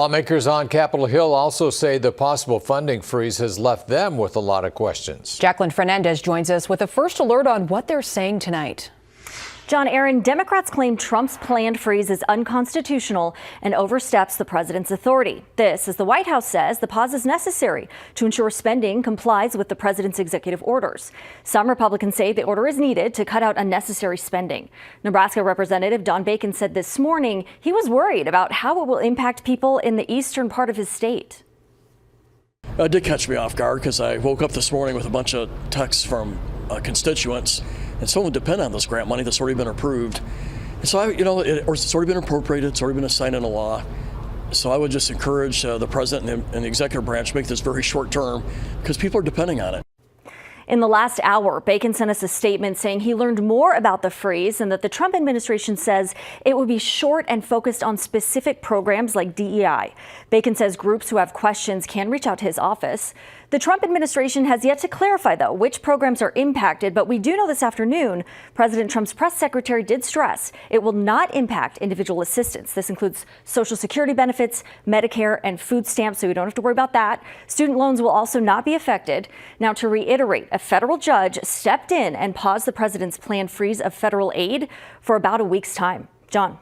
Lawmakers on Capitol Hill also say the possible funding freeze has left them with a lot of questions. Jacqueline Fernandez joins us with a first alert on what they're saying tonight. John Aaron, Democrats claim Trump's planned freeze is unconstitutional and oversteps the president's authority. This, as the White House says, the pause is necessary to ensure spending complies with the president's executive orders. Some Republicans say the order is needed to cut out unnecessary spending. Nebraska Representative Don Bacon said this morning he was worried about how it will impact people in the eastern part of his state. It did catch me off guard because I woke up this morning with a bunch of texts from constituents, and some of them depend on this grant money that's already been approved. And so, it's already been appropriated, it's already been assigned into law. So I would just encourage the president and the executive branch to make this very short term because people are depending on it. In the last hour, Bacon sent us a statement saying he learned more about the freeze and that the Trump administration says it would be short and focused on specific programs like DEI. Bacon says groups who have questions can reach out to his office. The Trump administration has yet to clarify, though, which programs are impacted. But we do know this afternoon, President Trump's press secretary did stress it will not impact individual assistance. This includes Social Security benefits, Medicare, and food stamps, so you don't have to worry about that. Student loans will also not be affected. Now, to reiterate, a federal judge stepped in and paused the president's planned freeze of federal aid for about a week's time. John.